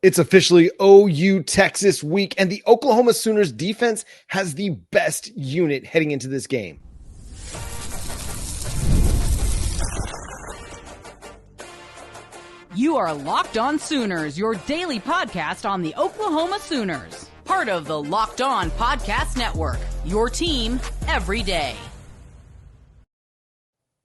It's officially OU Texas week, and the Oklahoma Sooners defense has the best unit heading into this game. You are Locked On Sooners, your daily podcast on the Oklahoma Sooners. Part of the Locked On Podcast Network, your team every day.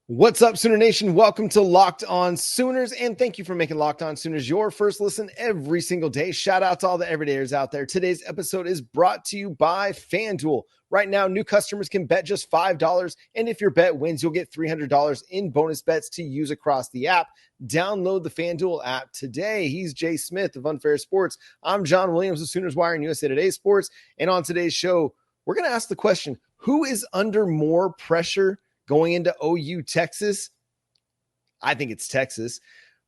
What's up, Sooner Nation? Welcome to Locked On Sooners, and thank you for making Locked On Sooners your first listen every single day. Shout out to all the everydayers out there. Today's episode is brought to you by FanDuel. Right now, new customers can bet just $5, and if your bet wins, you'll get $300 in bonus bets to use across the app. Download the FanDuel app today. He's Jay Smith of Unfair Sports. I'm John Williams of Sooners Wire and USA Today Sports, and on today's show, we're going to ask the question, who is under more pressure going into OU Texas? I think it's Texas.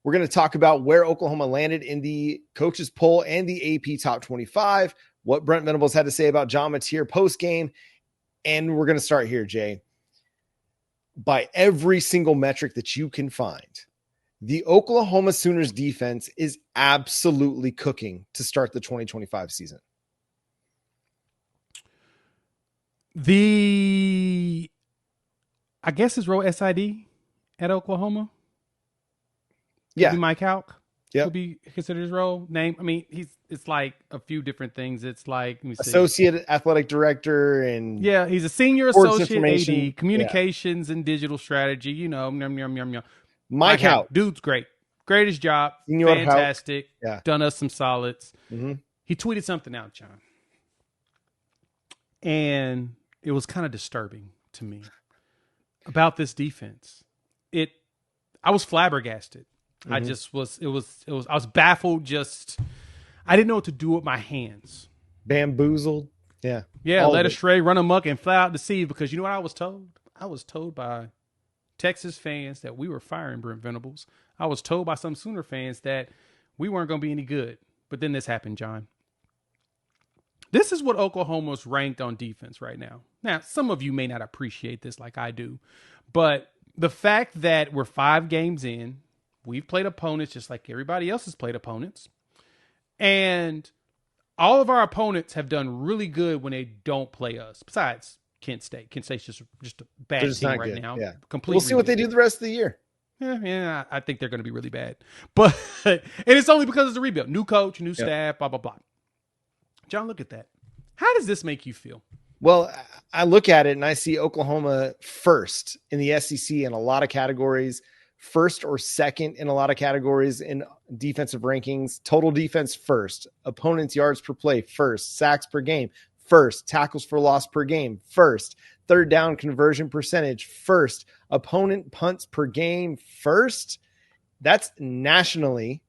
We're going to talk about where Oklahoma landed in the coaches poll and the AP top 25, what Brent Venables had to say about John Mateer post game. And we're going to start here, Jay. By every single metric that you can find, the Oklahoma Sooners defense is absolutely cooking to start the 2025 season. I guess his role SID at Oklahoma. Yeah. Mike Houck. Yeah. Would be considered his role name. I mean, it's like a few different things. It's like, let me see. Associate athletic director and yeah, he's a senior associate AD, communications and digital strategy. You know, Mike Houck. Dude's great. Greatest job. Senior fantastic. Yeah. Done us some solids. Mm-hmm. He tweeted something out, John. And it was kind of disturbing to me about this defense. I was flabbergasted. Mm-hmm. I was baffled. I didn't know what to do with my hands. Bamboozled. Yeah. Yeah. Let astray, run amok, and fly out to sea, because you know what I was told? I was told by Texas fans that we were firing Brent Venables. I was told by some Sooner fans that we weren't going to be any good. But then this happened, John. This is what Oklahoma's ranked on defense right now. Now, some of you may not appreciate this like I do, but the fact that we're 5 games in, we've played opponents just like everybody else has played opponents, and all of our opponents have done really good when they don't play us, besides Kent State. Kent State's just a bad team right now. Yeah. Completely. We'll see what they do the rest of the year. Yeah, I think they're going to be really bad. But and it's only because it's a rebuild. New coach, new staff, blah, blah, blah. John, look at that. How does this make you feel? Well, I look at it and I see Oklahoma first in the SEC in a lot of categories, first or second in a lot of categories in defensive rankings, total defense first, opponents yards per play first, sacks per game first, tackles for loss per game first, third down conversion percentage first, opponent punts per game first. That's nationally.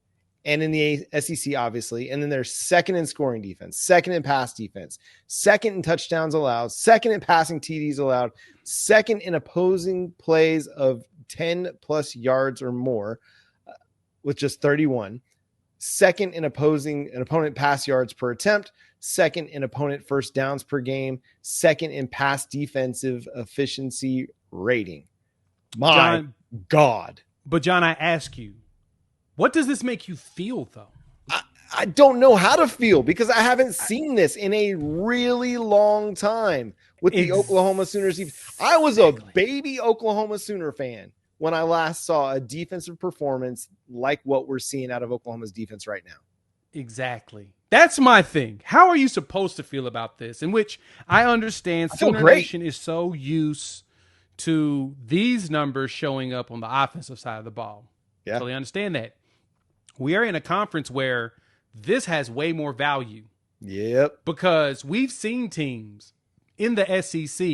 And in the SEC, obviously. And then they're second in scoring defense, second in pass defense, second in touchdowns allowed, second in passing TDs allowed, second in opposing plays of 10 plus yards or more with just 31, second in opponent pass yards per attempt, second in opponent first downs per game, second in pass defensive efficiency rating. My God. But John, I ask you, what does this make you feel, though? I don't know how to feel because I haven't seen this in a really long time with the Oklahoma Sooners. I was a baby Oklahoma Sooner fan when I last saw a defensive performance like what we're seeing out of Oklahoma's defense right now. Exactly. That's my thing. How are you supposed to feel about this? In which I understand Sooner Nation is so used to these numbers showing up on the offensive side of the ball. Yeah. Totally understand that. We are in a conference where this has way more value. Yep. Because we've seen teams in the SEC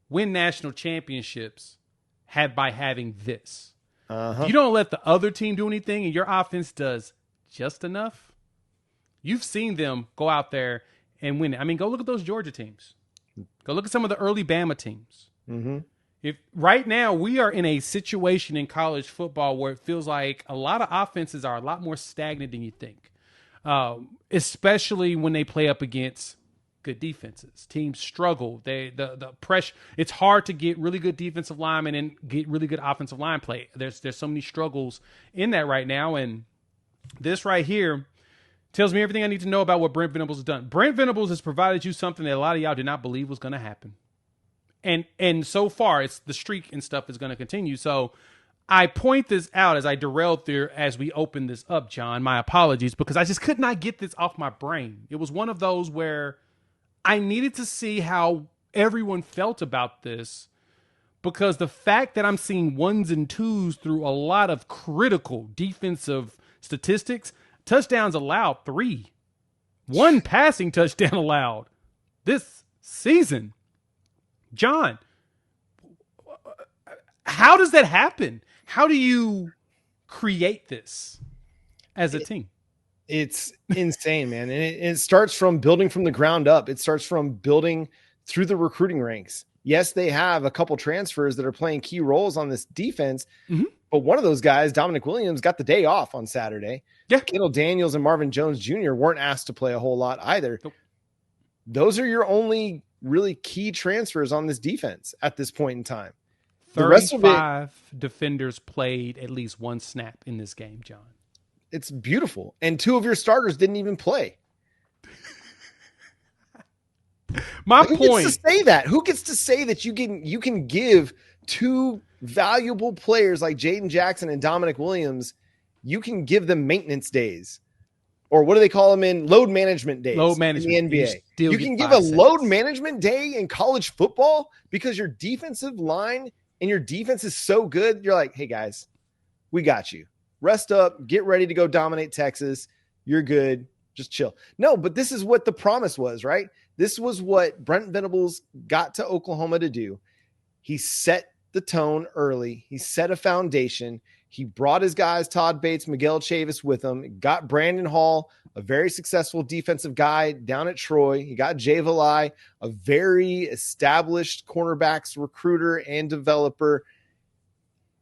win national championships by having this. Uh-huh. You don't let the other team do anything and your offense does just enough. You've seen them go out there and win it. I mean, go look at those Georgia teams. Go look at some of the early Bama teams. Mm-hmm. If right now we are in a situation in college football where it feels like a lot of offenses are a lot more stagnant than you think, especially when they play up against good defenses. Teams struggle. The pressure. It's hard to get really good defensive linemen and get really good offensive line play. There's so many struggles in that right now, and this right here, Tells me everything I need to know about what Brent Venables has done. Brent Venables has provided you something that a lot of y'all did not believe was going to happen. And so far, it's the streak and stuff is going to continue. So I point this out as I derailed there as we open this up, John. My apologies, because I just could not get this off my brain. It was one of those where I needed to see how everyone felt about this, because the fact that I'm seeing ones and twos through a lot of critical defensive statistics, touchdowns allowed 3, 1 passing touchdown allowed this season. John, how does that happen? How do you create this as a team? It's insane, man. And it starts from building from the ground up. It starts from building through the recruiting ranks. Yes, they have a couple transfers that are playing key roles on this defense, but one of those guys, Dominic Williams, got the day off on Saturday. Yeah. Kendall Daniels and Marvin Jones Jr. weren't asked to play a whole lot either. Nope. Those are your only really key transfers on this defense at this point in time. 35 defenders played at least 1 snap in this game, John. It's beautiful. And 2 of your starters didn't even play. Who gets to say that? Who gets to say that you can give 2 valuable players like Jaden Jackson and Dominic Williams, you can give them maintenance days? Or what do they call them in load management days? Load management in the NBA. You can give a load management day in college football because your defensive line and your defense is so good. You're like, hey guys, we got you. Rest up, get ready to go dominate Texas. You're good. Just chill. No, but this is what the promise was, right? This was what Brent Venables got to Oklahoma to do. He set the tone early. He set a foundation. He brought his guys, Todd Bates, Miguel Chavis with him, got Brandon Hall, a very successful defensive guy down at Troy. He got Jay Valai, a very established cornerbacks recruiter and developer.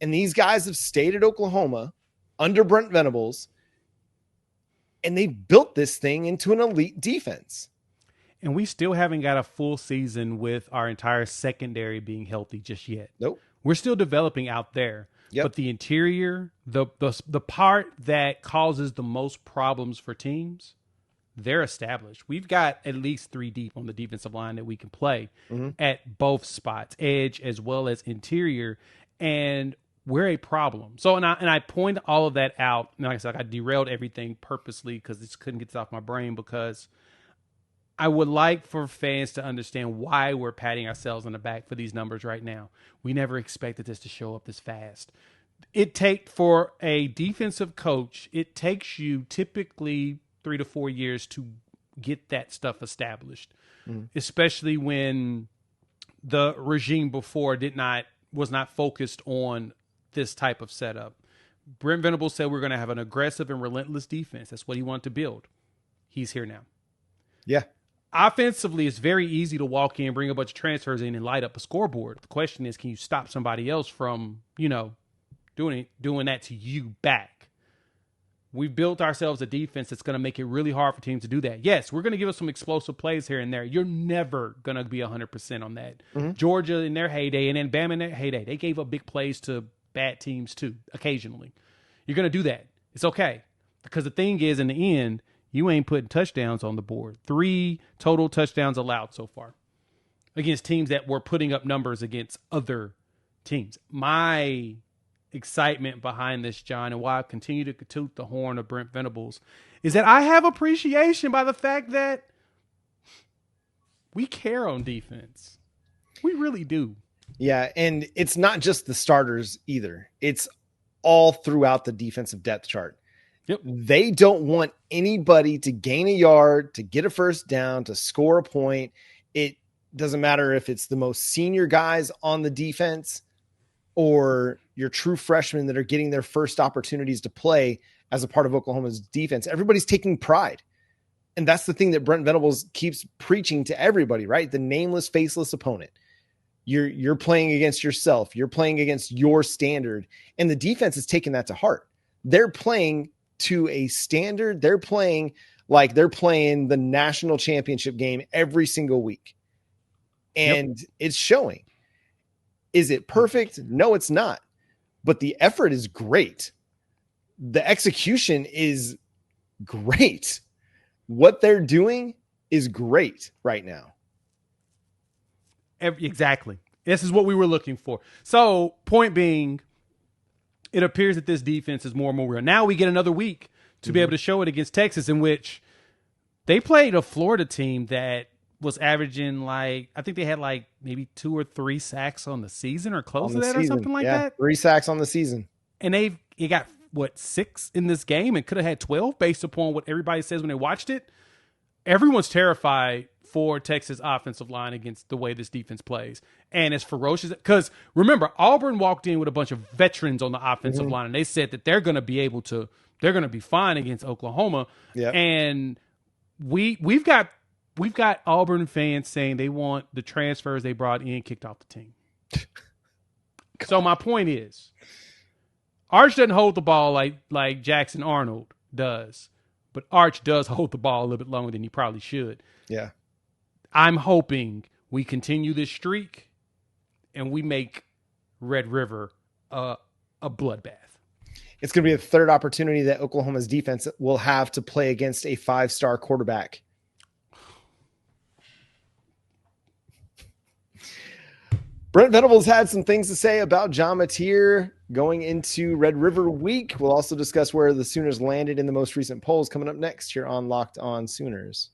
And these guys have stayed at Oklahoma under Brent Venables, and they built this thing into an elite defense. And we still haven't got a full season with our entire secondary being healthy just yet. Nope. We're still developing out there. Yep. But the interior, the part that causes the most problems for teams, they're established. We've got at least 3 deep on the defensive line that we can play at both spots, edge as well as interior, and we're a problem. So, and I point all of that out. And like I said, I derailed everything purposely because this couldn't get this off my brain, because I would like for fans to understand why we're patting ourselves on the back for these numbers right now. We never expected this to show up this fast. For a defensive coach, it takes you typically 3 to 4 years to get that stuff established, especially when the regime before was not focused on this type of setup. Brent Venables said we're going to have an aggressive and relentless defense. That's what he wanted to build. He's here now. Yeah. Offensively, it's very easy to walk in, bring a bunch of transfers in, and light up a scoreboard. The question is, can you stop somebody else from, doing that to you back? We've built ourselves a defense that's going to make it really hard for teams to do that. Yes, we're going to give us some explosive plays here and there. You're never going to be 100% on that. Georgia in their heyday and then Bama in their heyday, they gave up big plays to bad teams too, occasionally. You're going to do that. It's okay. Because the thing is, in the end, you ain't putting touchdowns on the board. 3 total touchdowns allowed so far against teams that were putting up numbers against other teams. My excitement behind this, John, and why I continue to toot the horn of Brent Venables, is that I have appreciation by the fact that we care on defense. We really do. Yeah, and it's not just the starters either. It's all throughout the defensive depth chart. Yep. They don't want anybody to gain a yard, to get a first down, to score a point. It doesn't matter if it's the most senior guys on the defense or your true freshmen that are getting their first opportunities to play as a part of Oklahoma's defense. Everybody's taking pride. And that's the thing that Brent Venables keeps preaching to everybody, right? The nameless, faceless opponent. You're playing against yourself. You're playing against your standard. And the defense is taking that to heart. They're playing to a standard. They're playing like they're playing the national championship game every single week. And it's showing. Is it perfect? No, it's not. But the effort is great. The execution is great. what they're doing is great right now. Exactly. This is what we were looking for. So, point being, it appears that this defense is more and more real. Now we get another week to be able to show it against Texas, in which they played a Florida team that was averaging I think they had maybe 2 or 3 sacks on the season or close to that or something like that. 3 sacks on the season. And they got, 6 in this game and could have had 12 based upon what everybody says when they watched it. Everyone's terrified for Texas offensive line against the way this defense plays. And it's ferocious. Because remember, Auburn walked in with a bunch of veterans on the offensive line, and they said that they're going to be fine against Oklahoma. Yep. And we've got Auburn fans saying they want the transfers they brought in kicked off the team. So my point is, Arch doesn't hold the ball like Jackson Arnold does, but Arch does hold the ball a little bit longer than he probably should. Yeah. I'm hoping we continue this streak and we make Red River a bloodbath. It's going to be the third opportunity that Oklahoma's defense will have to play against a 5-star quarterback. Brent Venables had some things to say about John Mateer going into Red River week. We'll also discuss where the Sooners landed in the most recent polls coming up next here on Locked On Sooners.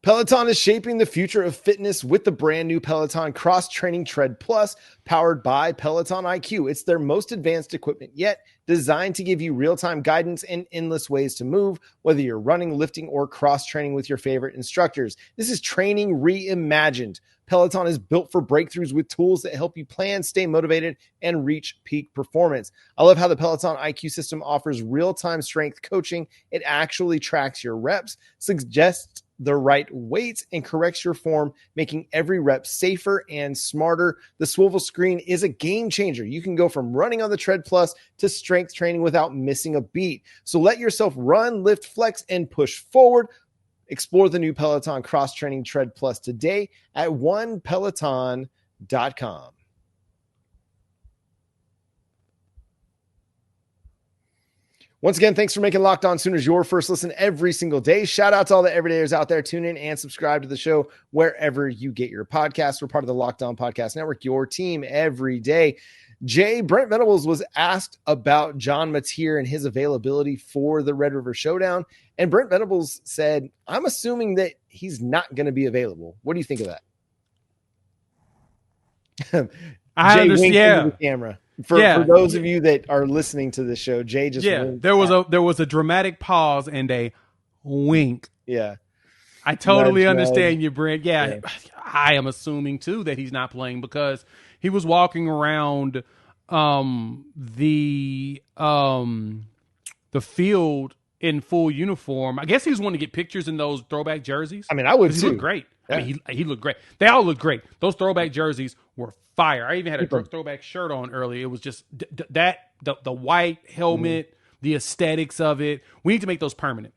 Peloton is shaping the future of fitness with the brand new Peloton Cross Training Tread Plus, powered by Peloton IQ. It's their most advanced equipment yet, designed to give you real-time guidance and endless ways to move, whether you're running, lifting, or cross-training with your favorite instructors. This is training reimagined. Peloton is built for breakthroughs with tools that help you plan, stay motivated, and reach peak performance. I love how the Peloton IQ system offers real-time strength coaching. It actually tracks your reps, suggests the right weights, and corrects your form, making every rep safer and smarter. The swivel screen is a game changer. You can go from running on the Tread Plus to strength training without missing a beat. So let yourself run, lift, flex, and push forward. Explore the new Peloton Cross Training Tread Plus today at onepeloton.com. Once again, thanks for making Locked On Sooners your first listen every single day. Shout out to all the everydayers out there. Tune in and subscribe to the show wherever you get your podcasts. We're part of the Locked On Podcast Network, your team every day. Brent Venables was asked about John Mateer and his availability for the Red River Showdown. And Brent Venables said, I'm assuming that he's not going to be available. What do you think of that? I understand. Yeah. The camera. For those of you that are listening to the show, Jay just there was a dramatic pause and a wink. Yeah. I totally understand you, Brent. Yeah, I am assuming too that he's not playing because he was walking around the field in full uniform. I guess he was wanting to get pictures in those throwback jerseys. I mean, I would too. He looked great. Yeah. I mean, he looked great. They all looked great. Those throwback jerseys were fire. I even had a throwback shirt on earlier. It was just the white helmet, the aesthetics of it. We need to make those permanent.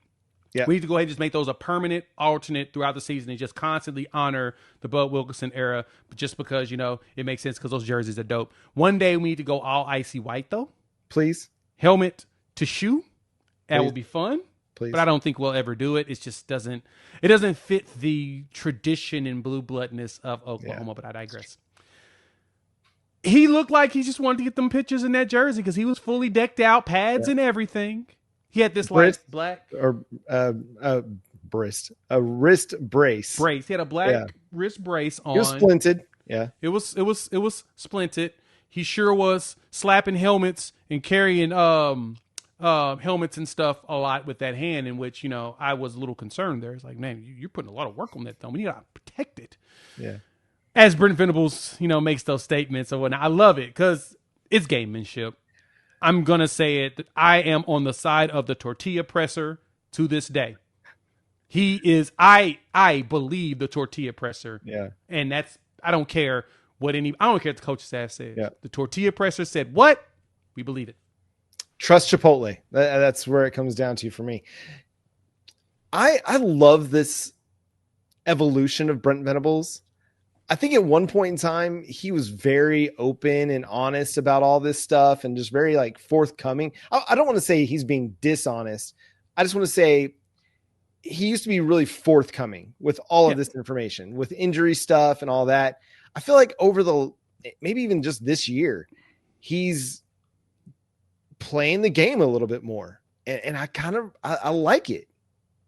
Yeah. We need to go ahead and just make those a permanent alternate throughout the season and just constantly honor the Bud Wilkinson era, just because, it makes sense because those jerseys are dope. One day we need to go all icy white, though. Please. Helmet to shoe. That would be fun. Please. But I don't think we'll ever do it. It just doesn't fit the tradition and blue bloodness of Oklahoma, but I digress. He looked like he just wanted to get them pictures in that jersey because he was fully decked out, pads and everything. He had this black or wrist brace. He had a black wrist brace on. It was splinted. Yeah. It was splinted. He sure was slapping helmets and carrying helmets and stuff a lot with that hand, in which, I was a little concerned there. It's like, man, you're putting a lot of work on that thumb. You got to protect it. Yeah. As Brent Venables, makes those statements or whatnot. I love it because it's gamemanship. I'm going to say it. That I am on the side of the tortilla presser to this day. He is, I believe the tortilla presser. Yeah. And I don't care what I don't care what the coaching staff says. Yeah. The tortilla presser said what? We believe it. Trust Chipotle. That's where it comes down to for me. I love this evolution of Brent Venables. I think at one point in time, he was very open and honest about all this stuff and just very like forthcoming. I don't want to say he's being dishonest. I just want to say he used to be really forthcoming with all of this information, with injury stuff and all that. I feel like over maybe even just this year, he's playing the game a little bit more. And I like it.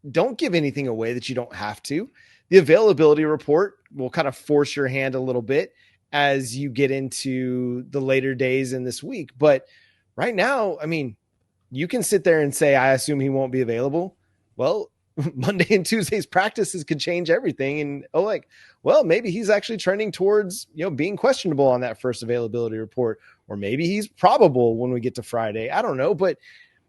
Don't give anything away that you don't have to. The availability report will kind of force your hand a little bit as you get into the later days in this week. But right now, I mean, you can sit there and say, I assume he won't be available. Well, Monday and Tuesday's practices could change everything. And maybe he's actually trending towards, being questionable on that first availability report, or maybe he's probable when we get to Friday. I don't know, but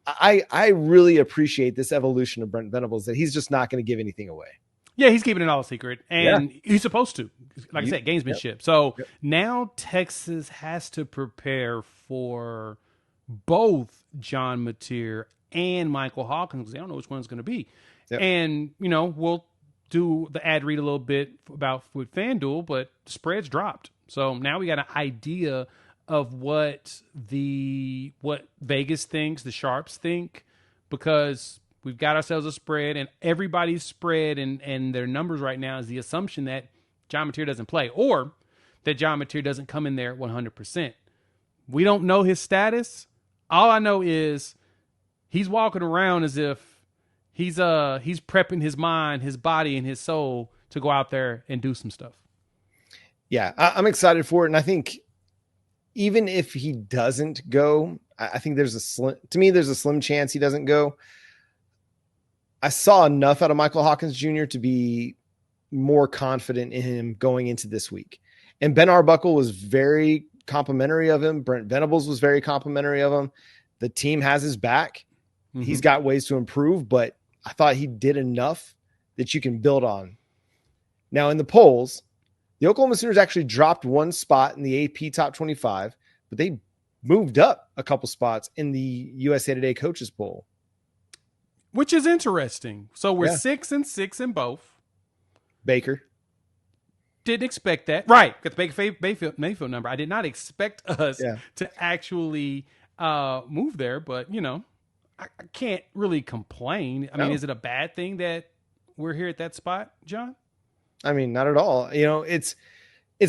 I really appreciate this evolution of Brent Venables, that he's just not going to give anything away. Yeah, he's keeping it all a secret, and he's supposed to. Like I said, gamesmanship. Yep. So now Texas has to prepare for both John Mateer and Michael Hawkins, because they don't know which one's going to be. Yep. And, we'll do the ad read a little bit with FanDuel, but the spread's dropped. So now we got an idea of what Vegas thinks, the sharps think, because we've got ourselves a spread, and everybody's spread and their numbers right now is the assumption that John Mateer doesn't play, or that John Mateer doesn't come in there at 100%. We don't know his status. All I know is he's walking around as if he's prepping his mind, his body, and his soul to go out there and do some stuff. Yeah, I'm excited for it, and I think even if he doesn't go, I think there's a slim chance he doesn't go. I saw enough out of Michael Hawkins Jr. to be more confident in him going into this week. And Ben Arbuckle was very complimentary of him. Brent Venables was very complimentary of him. The team has his back. Mm-hmm. He's got ways to improve, but I thought he did enough that you can build on. Now in the polls, the Oklahoma Sooners actually dropped one spot in the AP top 25, but they moved up a couple spots in the USA Today coaches poll. Which is interesting. So we're 6-6 in both. Baker. Didn't expect that. Right. Got the Baker Mayfield number. I did not expect us to actually move there, but, I can't really complain. I mean, is it a bad thing that we're here at that spot, John? I mean, not at all. It's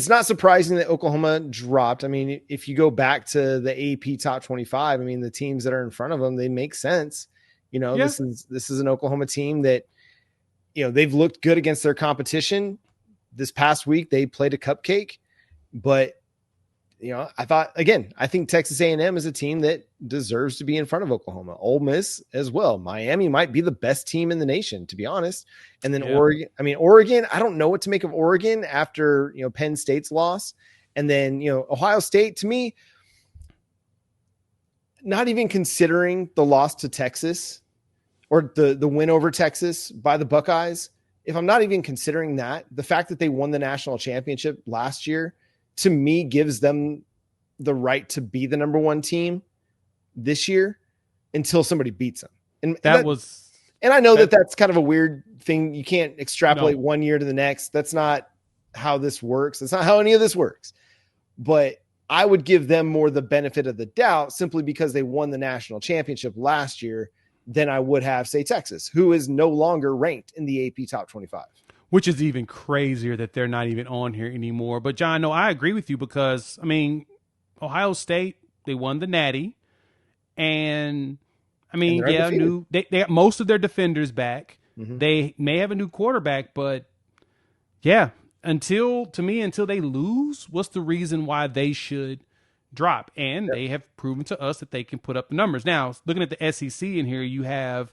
not surprising that Oklahoma dropped. I mean, if you go back to the AP top 25, I mean, the teams that are in front of them, they make sense. This is an Oklahoma team that, they've looked good against their competition. This past week, they played a cupcake, but I think Texas A&M is a team that deserves to be in front of Oklahoma. Ole Miss as well. Miami might be the best team in the nation, to be honest. And then Oregon, I don't know what to make of Oregon after, Penn State's loss. And then, Ohio State, to me, not even considering the loss to Texas or the win over Texas by the Buckeyes, if I'm not even considering that, the fact that they won the national championship last year, to me, gives them the right to be the number one team this year until somebody beats them. And I know that's kind of a weird thing. You can't extrapolate 1 year to the next. That's not how this works. That's not how any of this works. But I would give them more the benefit of the doubt simply because they won the national championship last year than I would have, say, Texas, who is no longer ranked in the AP top 25. Which is even crazier that they're not even on here anymore. But, John, no, I agree with you because, I mean, Ohio State, they won the Natty. And, I mean, they got most of their defenders back. Mm-hmm. They may have a new quarterback, but, until they lose, what's the reason why they should drop? And they have proven to us that they can put up the numbers. Now, looking at the SEC in here, you have,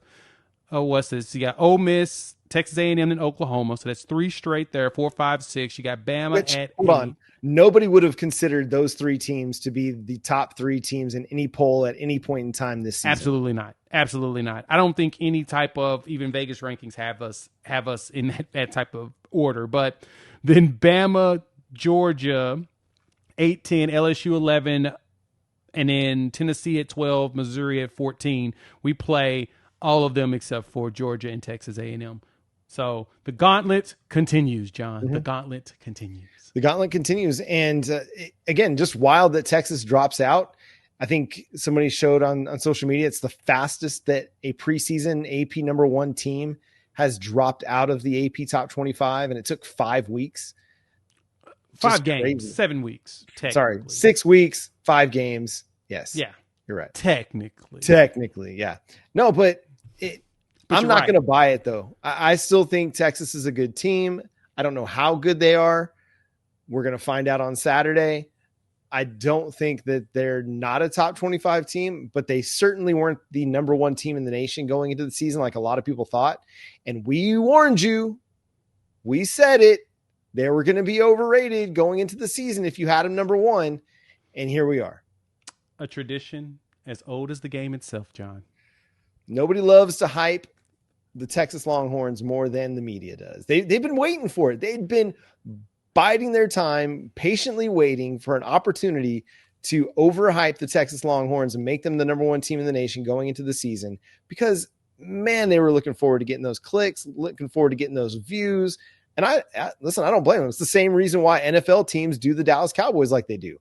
what's this? You got Ole Miss, Texas A&M, and Oklahoma. So that's 3 straight there, 4, 5, 6. You got Bama at 8. Nobody would have considered those 3 teams to be the top 3 teams in any poll at any point in time this season. Absolutely not. Absolutely not. I don't think any type of even Vegas rankings have us in that type of order. But then Bama, Georgia, 8, 10, LSU 11, and then Tennessee at 12, Missouri at 14. We play all of them except for Georgia and Texas A&M. So the gauntlet continues, John. The gauntlet continues. The gauntlet continues. And again, just wild that Texas drops out. I think somebody showed on social media, it's the fastest that a preseason AP number 1 team has dropped out of the AP top 25. And it took 5 weeks. 5 games, crazy. 7 weeks. Sorry, 6 weeks, 5 games. Yes. Yeah. You're right. Technically. Yeah. No, but I'm not going to buy it, though. I still think Texas is a good team. I don't know how good they are. We're going to find out on Saturday. I don't think that they're not a top 25 team, but they certainly weren't the number 1 team in the nation going into the season like a lot of people thought. And we warned you. We said it. They were going to be overrated going into the season if you had them number 1. And here we are. A tradition as old as the game itself, John. Nobody loves to hype the Texas Longhorns more than the media does. They've been waiting for it. They'd been biding their time, patiently waiting for an opportunity to overhype the Texas Longhorns and make them the number 1 team in the nation going into the season because, man, they were looking forward to getting those clicks, looking forward to getting those views. And listen, I don't blame them. It's the same reason why NFL teams do the Dallas Cowboys like they do.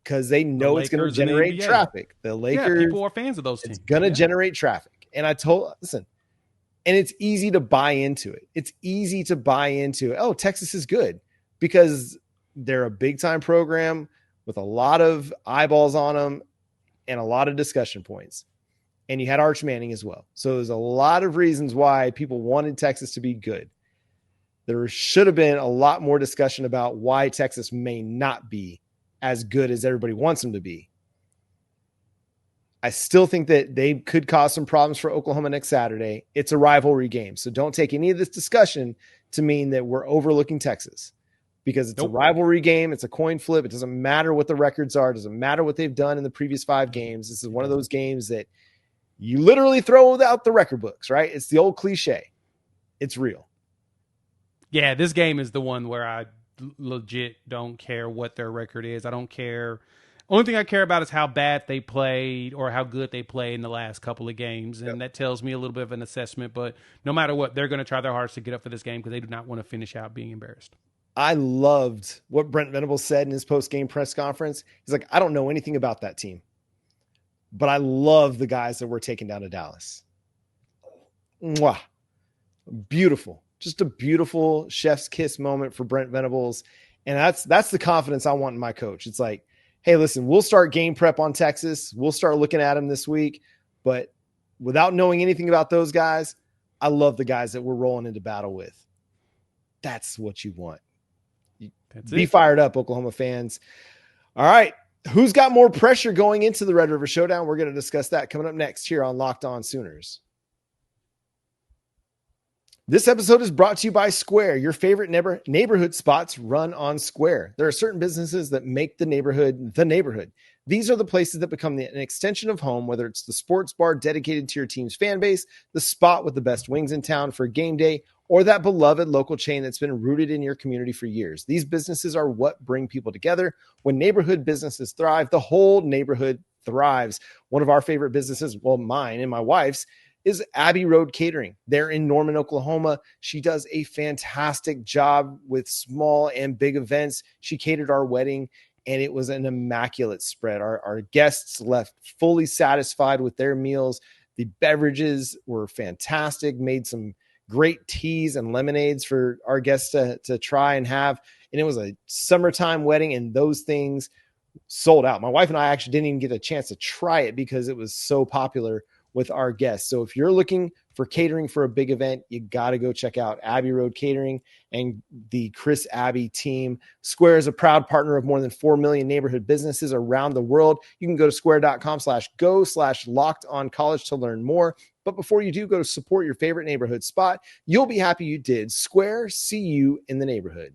Because they know it's going to generate traffic. The Lakers, people are fans of those teams. It's going to generate traffic. And listen, and it's easy to buy into it. It's easy to buy into, oh, Texas is good because they're a big time program with a lot of eyeballs on them and a lot of discussion points. And you had Arch Manning as well. So there's a lot of reasons why people wanted Texas to be good. There should have been a lot more discussion about why Texas may not be as good as everybody wants them to be. I still think that they could cause some problems for Oklahoma next Saturday. It's a rivalry game. So don't take any of this discussion to mean that we're overlooking Texas because it's a rivalry game. It's a coin flip. It doesn't matter what the records are. It doesn't matter what they've done in the previous 5 games. This is one of those games that you literally throw out the record books, right? It's the old cliche. It's real. Yeah, this game is the one where I legit don't care what their record is. I don't care. Only thing I care about is how bad they played or how good they played in the last couple of games. And that tells me a little bit of an assessment. But no matter what, they're going to try their hardest to get up for this game because they do not want to finish out being embarrassed. I loved what Brent Venables said in his post-game press conference. He's like, I don't know anything about that team, but I love the guys that we're taking down to Dallas. Mwah. Beautiful. Just a beautiful chef's kiss moment for Brent Venables. And that's the confidence I want in my coach. It's like, hey, listen, we'll start game prep on Texas. We'll start looking at them this week. But without knowing anything about those guys, I love the guys that we're rolling into battle with. That's what you want. Be fired up, Oklahoma fans. All right. Who's got more pressure going into the Red River Showdown? We're going to discuss that coming up next here on Locked On Sooners. This episode is brought to you by Square. Your favorite neighborhood spots run on Square. There are certain businesses that make the neighborhood the neighborhood. These are the places that become an extension of home, whether it's the sports bar dedicated to your team's fan base, the spot with the best wings in town for game day, or that beloved local chain that's been rooted in your community for years. These businesses are what bring people together. When neighborhood businesses thrive, the whole neighborhood thrives. One of our favorite businesses, well, mine and my wife's, is Abbey Road Catering. They're in Norman, Oklahoma. She does a fantastic job with small and big events. She catered our wedding, and it was an immaculate spread. Our guests left fully satisfied with their meals. The beverages were fantastic, made some great teas and lemonades for our guests to try and have. And it was a summertime wedding, and those things sold out. My wife and I actually didn't even get a chance to try it because it was so popular with our guests. So if you're looking for catering for a big event, you got to go check out Abbey Road Catering and the Chris Abbey team. Square is a proud partner of more than 4 million neighborhood businesses around the world. You can go to square.com/go/lockedoncollege to learn more. But before you do, go to support your favorite neighborhood spot. You'll be happy you did. Square, see you in the neighborhood.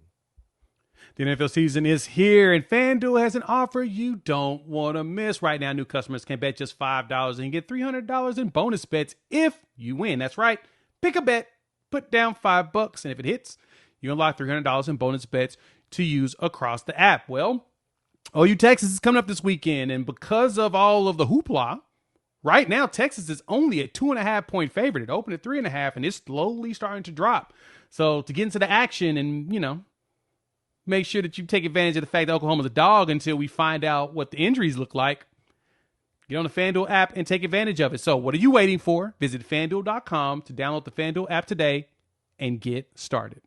The NFL season is here, and FanDuel has an offer you don't want to miss. Right now, new customers can bet just $5 and get $300 in bonus bets if you win. That's right. Pick a bet, put down $5, and if it hits, you unlock $300 in bonus bets to use across the app. Well, OU Texas is coming up this weekend, and because of all of the hoopla Right now, Texas is only a 2.5-point favorite. It opened at 3.5, and it's slowly starting to drop. So to get into the action and, make sure that you take advantage of the fact that Oklahoma's a dog until we find out what the injuries look like, get on the FanDuel app and take advantage of it. So what are you waiting for? Visit FanDuel.com to download the FanDuel app today and get started.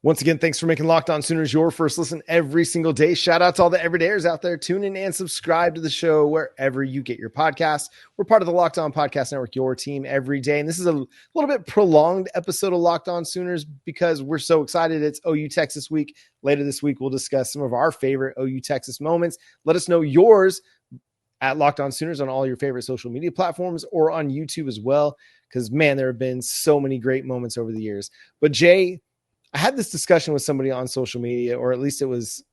Once again, thanks for making Locked On Sooners your first listen every single day. Shout out to all the everydayers out there. Tune in and subscribe to the show wherever you get your podcasts. We're part of the Locked On Podcast Network, your team every day. And this is a little bit prolonged episode of Locked On Sooners because we're so excited. It's OU Texas week. Later this week, we'll discuss some of our favorite OU Texas moments. Let us know yours at Locked On Sooners on all your favorite social media platforms or on YouTube as well. Because, man, there have been so many great moments over the years. But, Jay, I had this discussion with somebody on social media, or at least it was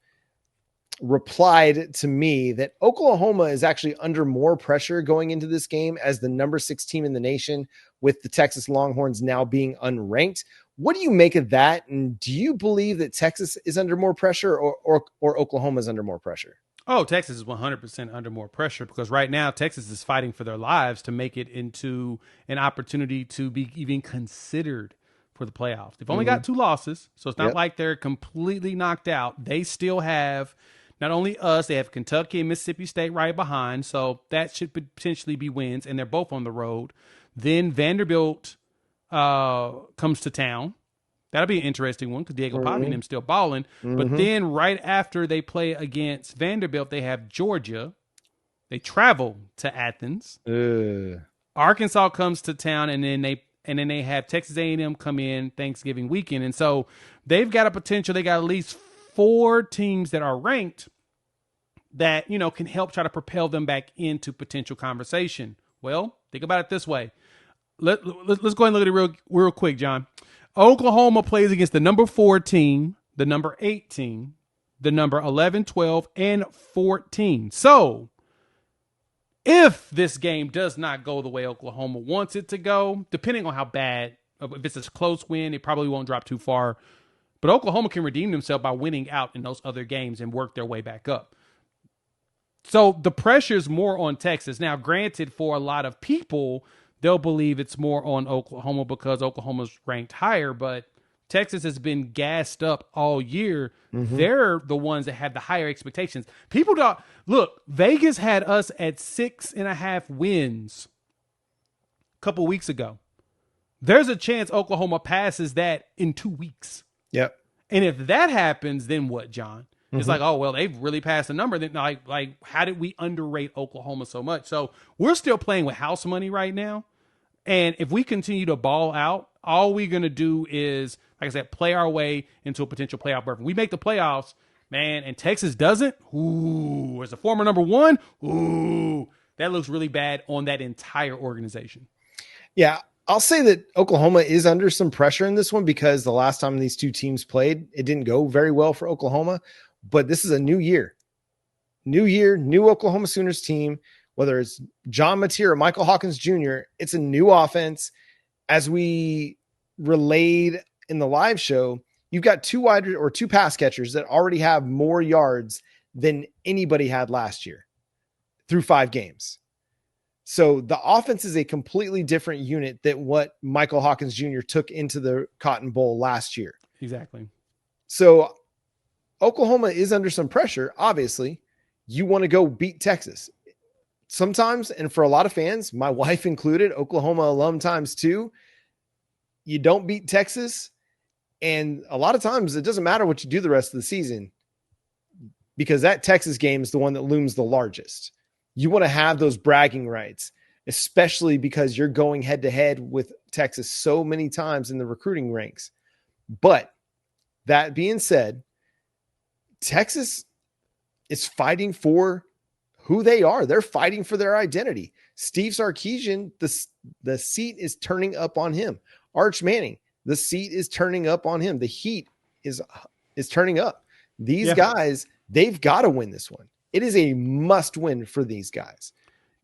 replied to me, that Oklahoma is actually under more pressure going into this game as the number 6 team in the nation, with the Texas Longhorns now being unranked. What do you make of that? And do you believe that Texas is under more pressure or Oklahoma is under more pressure? Oh, Texas is 100% under more pressure because right now Texas is fighting for their lives to make it into an opportunity to be even considered for the playoffs. They've only got 2 losses, so it's not like they're completely knocked out. They still have not only us, they have Kentucky and Mississippi State right behind, so that should potentially be wins, and they're both on the road. Then Vanderbilt comes to town. That'll be an interesting one because Diego Pavi and them still balling. But then right after they play against Vanderbilt, they have Georgia. They travel to Athens. Arkansas comes to town, and then they have Texas A&M come in Thanksgiving weekend. And so they've got a potential. They got at least 4 teams that are ranked that, can help try to propel them back into potential conversation. Well, think about it this way. Let's go ahead and look at it real quick, John. Oklahoma plays against the number 4 team, the number 8 team, the number 11, 12, and 14. So if this game does not go the way Oklahoma wants it to go, depending on how bad, if it's a close win, it probably won't drop too far. But Oklahoma can redeem themselves by winning out in those other games and work their way back up. So the pressure is more on Texas. Now, granted, for a lot of people, they'll believe it's more on Oklahoma because Oklahoma's ranked higher, but Texas has been gassed up all year. They're the ones that have the higher expectations. People don't look. Vegas had us at 6.5 wins a couple weeks ago. There's a chance Oklahoma passes that in 2 weeks. Yep. And if that happens, then what, John? It's like, oh, well, they've really passed the number. Then like, how did we underrate Oklahoma so much? So we're still playing with house money right now. And if we continue to ball out, all we're going to do is, like I said, play our way into a potential playoff berth. We make the playoffs, man, and Texas doesn't. Ooh, as a former number 1, ooh, that looks really bad on that entire organization. Yeah, I'll say that Oklahoma is under some pressure in this one because the last time these 2 teams played, it didn't go very well for Oklahoma. But this is a new year. New Oklahoma Sooners team, whether it's John Mateer or Michael Hawkins Jr., it's a new offense. As we relayed in the live show, you've got 2 pass catchers that already have more yards than anybody had last year through 5 games. So the offense is a completely different unit than what Michael Hawkins Jr. took into the Cotton Bowl last year. Exactly. So Oklahoma is under some pressure. Obviously, you want to go beat Texas. Sometimes, and for a lot of fans, my wife included, Oklahoma alum times 2, you don't beat Texas. And a lot of times it doesn't matter what you do the rest of the season because that Texas game is the one that looms the largest. You want to have those bragging rights, especially because you're going head to head with Texas so many times in the recruiting ranks. But that being said, Texas is fighting for who they are. They're fighting for their identity. Steve Sarkisian, the seat is turning up on him. Arch Manning, the seat is turning up on him. The heat is turning up. These guys, they've got to win this one. It is a must win for these guys.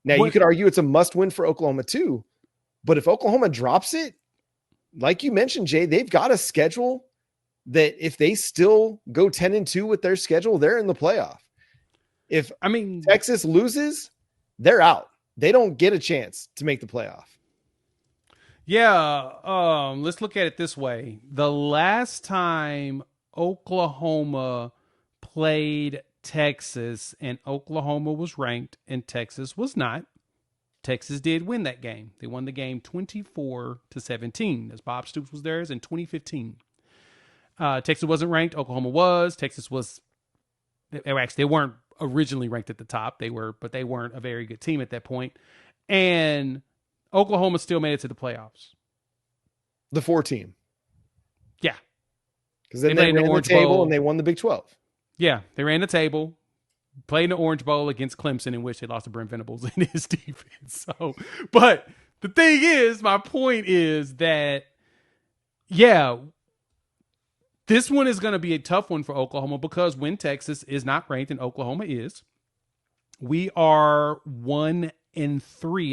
Now, you could argue it's a must win for Oklahoma too, but if Oklahoma drops it, like you mentioned, Jay, they've got a schedule that if they still go 10-2 with their schedule, they're in the playoff. If Texas loses, they're out. They don't get a chance to make the playoff. Yeah, let's look at it this way. The last time Oklahoma played Texas and Oklahoma was ranked and Texas was not, Texas did win that game. They won the game 24-17, as Bob Stoops was theirs in 2015. Texas wasn't ranked. Oklahoma was. Texas was. They weren't originally ranked at the top. But they weren't a very good team at that point. And Oklahoma still made it to the playoffs. The 4 team. Yeah. Because then they ran the table and they won the Big 12. Yeah, they ran the table. Played in the Orange Bowl against Clemson, in which they lost to Brent Venables in his defense. So, but the thing is, my point is that, yeah, this one is going to be a tough one for Oklahoma because when Texas is not ranked and Oklahoma is, we are 1-3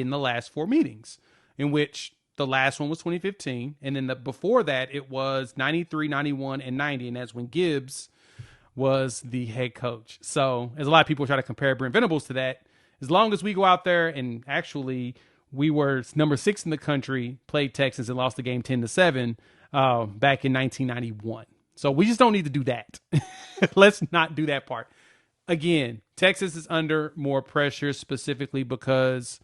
in the last 4 meetings, in which the last one was 2015, and then before that it was 93, 91, and 90, and that's when Gibbs was the head coach. So as a lot of people try to compare Brent Venables to that, as long as we go out there and actually we were number 6 in the country, played Texas and lost the game 10-7 back in 1991. So we just don't need to do that. Let's not do that part. Again, Texas is under more pressure specifically because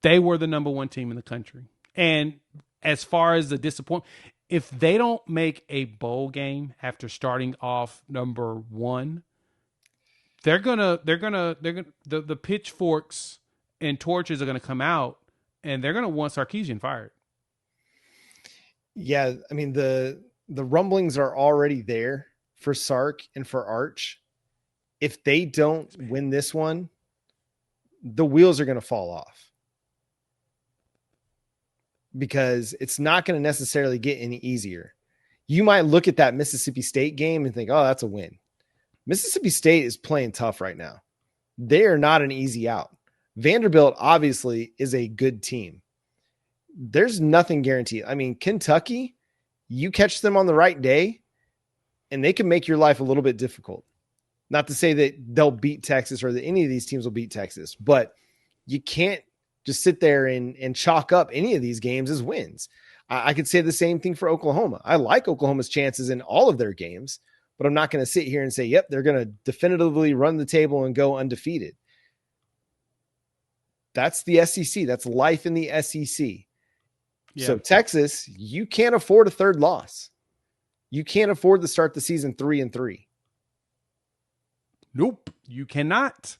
they were the number 1 team in the country. And as far as the disappointment, if they don't make a bowl game after starting off number 1, the pitchforks and torches are gonna come out, and they're gonna want Sarkisian fired. Yeah, I mean the rumblings are already there for Sark and for Arch. If they don't win this one, the wheels are gonna fall off. Because it's not going to necessarily get any easier. You might look at that Mississippi State game and think, oh, that's a win. Mississippi State is playing tough right now. They are not an easy out. Vanderbilt obviously is a good team. There's nothing guaranteed. I mean, Kentucky, you catch them on the right day and they can make your life a little bit difficult. Not to say that they'll beat Texas or that any of these teams will beat Texas, but you can't just sit there and chalk up any of these games as wins. I could say the same thing for Oklahoma. I like Oklahoma's chances in all of their games, but I'm not going to sit here and say, yep, they're going to definitively run the table and go undefeated. That's the SEC. That's life in the SEC. Yeah. So Texas, you can't afford a third loss. You can't afford to start the season 3-3. Nope, you cannot.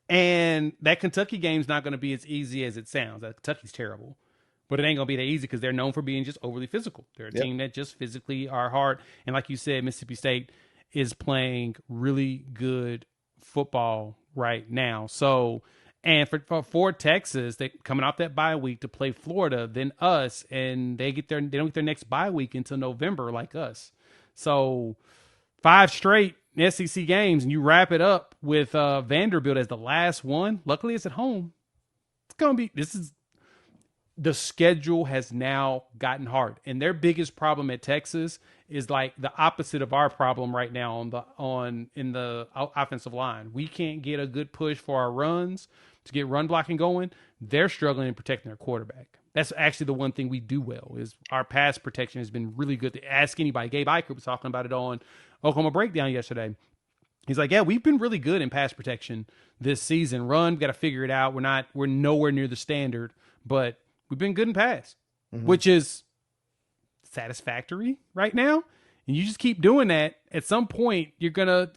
And that Kentucky game's not going to be as easy as it sounds. Kentucky's terrible, but it ain't going to be that easy because they're known for being just overly physical. They're a team that just physically are hard. And like you said, Mississippi State is playing really good football right now. So, and for Texas, they coming off that bye week to play Florida, then us, and they don't get their next bye week until November like us. So 5 straight SEC games, and you wrap it up with Vanderbilt as the last one. Luckily, it's at home. It's going to be, the schedule has now gotten hard, and their biggest problem at Texas is like the opposite of our problem right now in the offensive line. We can't get a good push for our runs to get run blocking going. They're struggling in protecting their quarterback. That's actually the one thing we do well is our pass protection has been really good. To ask anybody. Gabe Eichert was talking about it on Oklahoma Breakdown yesterday. He's like, yeah, we've been really good in pass protection this season. Run, got to figure it out. We're nowhere near the standard, but we've been good in pass, which is satisfactory right now. And you just keep doing that. At some point, you're gonna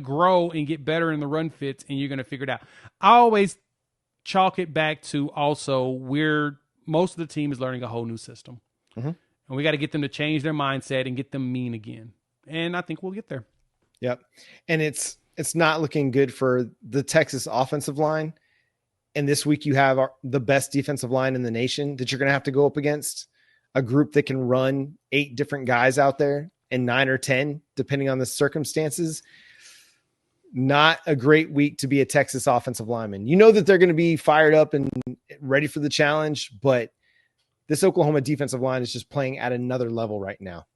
grow and get better in the run fits, and you're gonna figure it out. I always chalk it back to also most of the team is learning a whole new system, and we got to get them to change their mindset and get them mean again. And I think we'll get there. Yep. And it's not looking good for the Texas offensive line. And this week you have the best defensive line in the nation that you're going to have to go up against, a group that can run 8 different guys out there and 9 or 10, depending on the circumstances. Not a great week to be a Texas offensive lineman. You know that they're going to be fired up and ready for the challenge, but this Oklahoma defensive line is just playing at another level right now.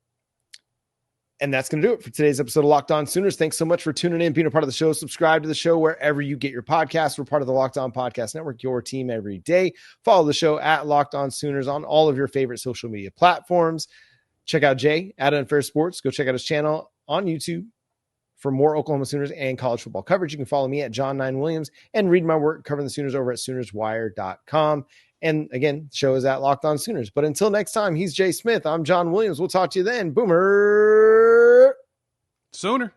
And that's going to do it for today's episode of Locked On Sooners. Thanks so much for tuning in, being a part of the show. Subscribe to the show wherever you get your podcasts. We're part of the Locked On Podcast Network, your team every day. Follow the show at Locked On Sooners on all of your favorite social media platforms. Check out Jay at Unfair Sports. Go check out his channel on YouTube for more Oklahoma Sooners and college football coverage. You can follow me at John9Williams and read my work covering the Sooners over at SoonersWire.com. And again, the show is at Locked On Sooners. But until next time, he's Jay Smith. I'm John Williams. We'll talk to you then. Boomer Sooner.